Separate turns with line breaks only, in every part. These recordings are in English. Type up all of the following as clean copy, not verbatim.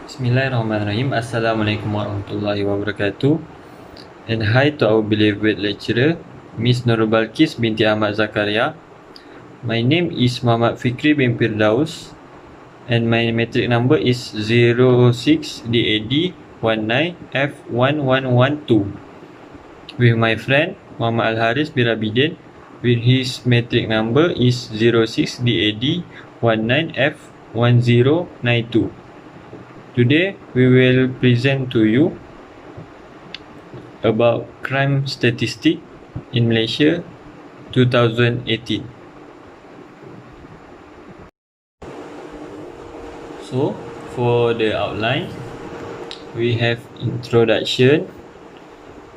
Bismillahirrahmanirrahim. Assalamualaikum warahmatullahi wabarakatuh. And hi to our beloved lecturer, Miss NURUL BALQIS binti AHMAD ZAKARIA. My name is Muhammad Fikri bin Pirdaus and my matric number is 06DAD19F1112 with my friend Muhammad Hariz bin Rabidin with his matric number is 06DAD19F1092. Today we will present to you about crime statistic in Malaysia 2018. So for the outline, we have introduction.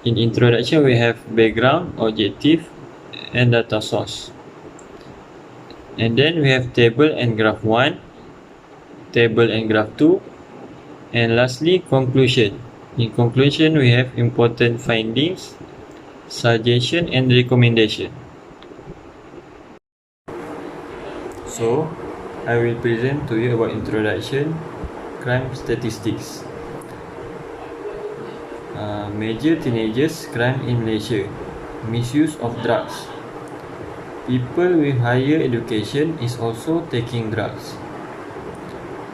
In introduction we have background, objective and data source. And then we have table and graph 1, table and graph 2, and lastly conclusion. In conclusion we have important findings, suggestion and recommendation. So I will present to you about introduction, crime statistics. Major teenagers crime in Malaysia, misuse of drugs. People with higher education is also taking drugs.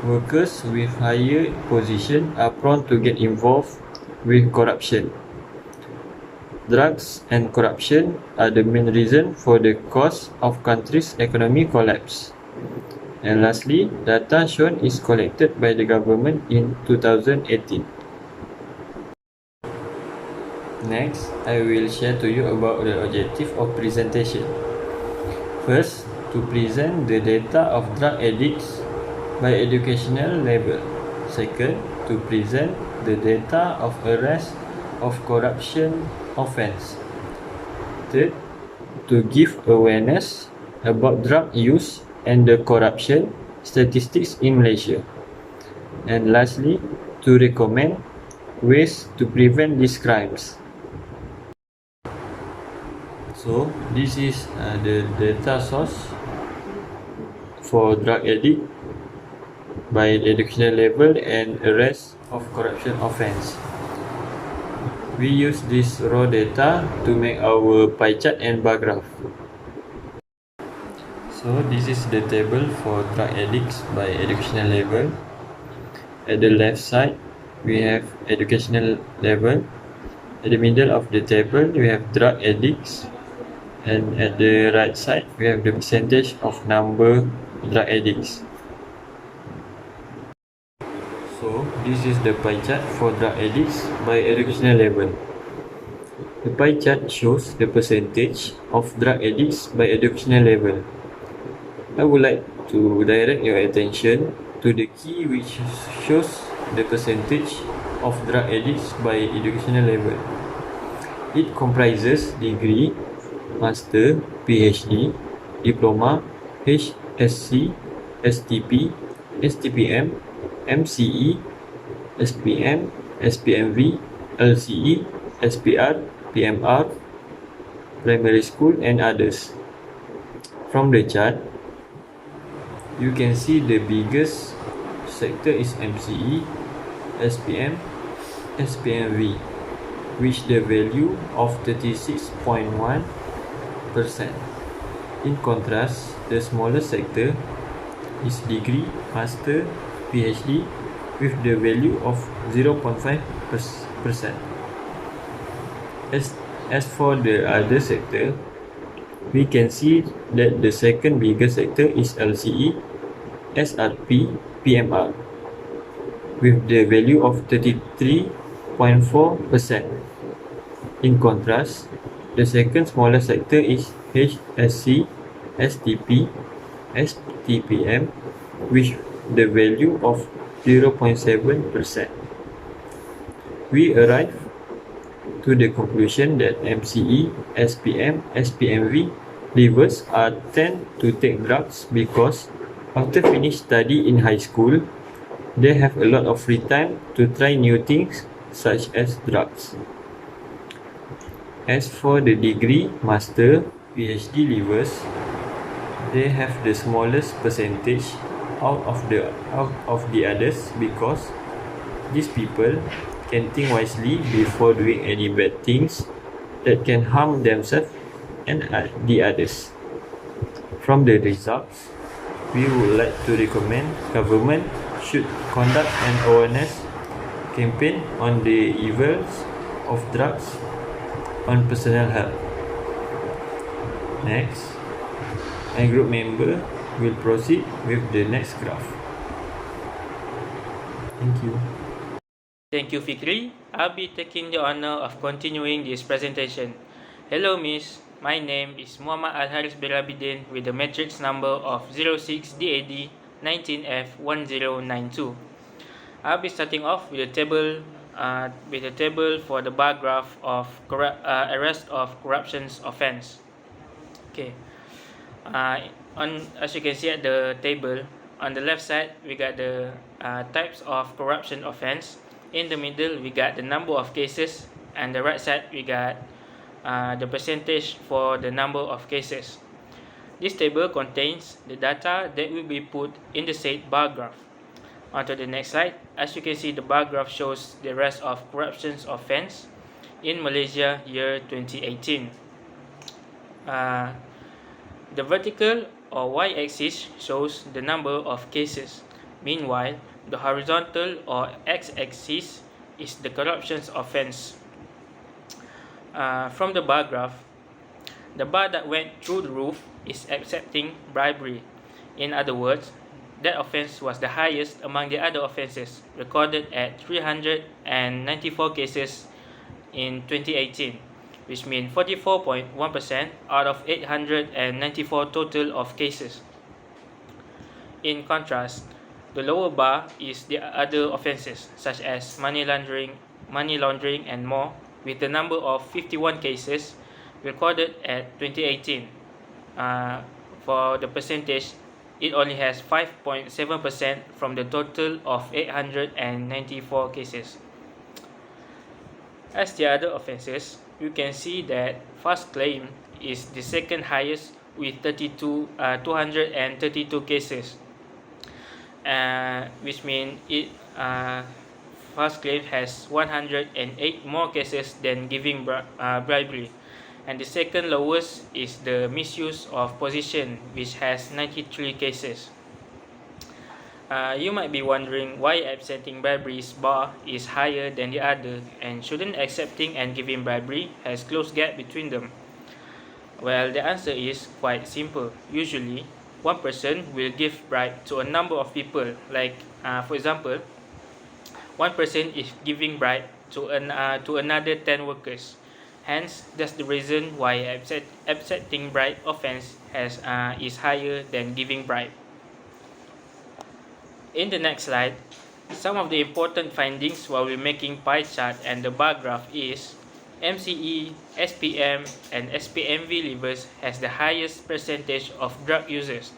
Workers with higher position are prone to get involved with corruption. Drugs and corruption are the main reason for the cause of country's economic collapse. And lastly, data shown is collected by the government in 2018. Next, I will share to you about the objective of presentation. First, to present the data of drug addicts by educational level. Second, to present the data of arrest of corruption offence. Third, to give awareness about drug use and the corruption statistics in Malaysia. And lastly, to recommend ways to prevent these crimes. So this is the data source for drug addict by educational level and arrest of corruption offence. We use this raw data to make our pie chart and bar graph. So this is the table for drug addicts by educational level. At the left side we have educational level. At the middle of the table we have drug addicts, and at the right side we have the percentage of number drug addicts. So this is the pie chart for drug addicts by educational level. The pie chart shows the percentage of drug addicts by educational level. I would like to direct your attention to the key which shows the percentage of drug addicts by educational level. It comprises degree, master, PhD, diploma, HSC, STP, STPM, MCE, SPM, SPMV, LCE, SPR, PMR, primary school and others. From the chart, you can see the biggest sector is MCE, SPM, SPMV, which the value of 36.1%. In contrast, the smallest sector is degree, master, PhD with the value of 0.5%. As for the other sector, we can see that the second biggest sector is LCE, SRP, PMR with the value of 33.4%. In contrast, the second smallest sector is HSC, STP, STPM with the value of 0.7%. We arrive to the conclusion that MCE, SPM, SPMV leavers tend to take drugs because after finish study in high school, they have a lot of free time to try new things such as drugs. As for the degree, master, PhD leavers, they have the smallest percentage out of the others because These people can think wisely before doing any bad things that can harm themselves and the others. From the results, we would like to recommend government should conduct an awareness campaign on the evils of drugs on personal health. Next, my group member will proceed with the next graph. Thank you.
Thank you, Fikri. I'll be taking the honor of continuing this presentation. Hello, Miss. My name is Muhammad Hariz Rabidin with the matrix number of 06DAD 19F1092. I'll be starting off with a table for the bar graph of arrest of corruptions offense. Okay. As you can see at the table, on the left side we got the types of corruption offense. In the middle we got the number of cases, and the right side we got the percentage for the number of cases. This table contains the data that will be put in the said bar graph. On to the next slide. As you can see, the bar graph shows the rest of corruptions offense in Malaysia year 2018. The vertical or y-axis shows the number of cases. Meanwhile, the horizontal or x-axis is the corruptions offense. From the bar graph, the bar that went through the roof is accepting bribery. In other words, that offense was the highest among the other offenses, recorded at 394 cases in 2018, which means 44.1% out of 894 total of cases. In contrast, the lower bar is the other offenses, such as money laundering and more, with the number of 51 cases recorded at 2018. For the percentage, it only has 5.7% from the total of 894 cases. As the other offenses, you can see that false claim is the second highest with 232 cases, which means false claim has 108 more cases than giving bribery. And the second lowest is the misuse of position, which has 93 cases. You might be wondering why accepting bribery's bar is higher than the other, and shouldn't accepting and giving bribery has close gap between them? Well, the answer is quite simple. Usually, one person will give bribe to a number of people. Like, for example, one person is giving bribe to another 10 workers. Hence, that's the reason why accepting bribe offense is higher than giving bribe. In the next slide, some of the important findings while we're making pie chart and the bar graph is MCE, SPM, and SPMV levers has the highest percentage of drug users.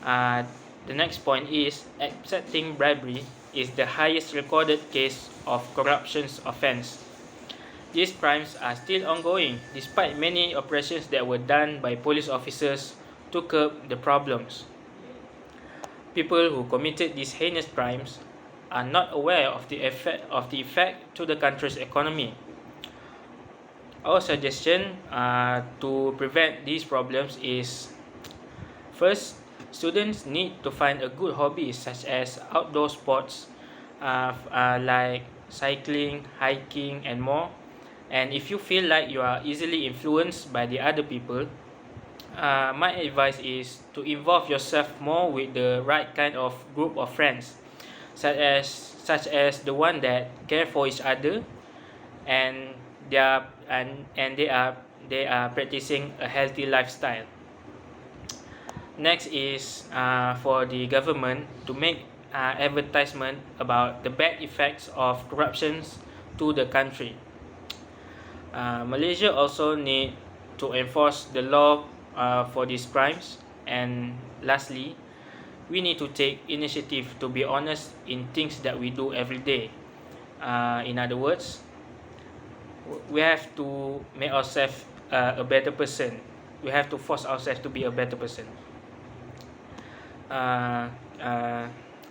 The next point is accepting bribery is the highest recorded case of corruptions offense. These crimes are still ongoing despite many operations that were done by police officers to curb the problems. People who committed these heinous crimes are not aware of the effect to the country's economy. Our suggestion to prevent these problems is: first, students need to find a good hobby such as outdoor sports like cycling, hiking, and more. And if you feel like you are easily influenced by the other people, my advice is to involve yourself more with the right kind of group of friends, such as the one that care for each other, and they are practicing a healthy lifestyle. Next is for the government to make advertisement about the bad effects of corruptions to the country. Malaysia also need to enforce the law for these crimes. And lastly, we need to take initiative to be honest in things that we do every day. In other words, we have to make ourselves a better person. We have to force ourselves to be a better person.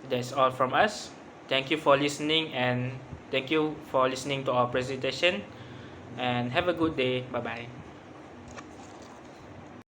That's all from us. Thank you for listening, and thank you for listening to our presentation, and have a good day. Bye bye.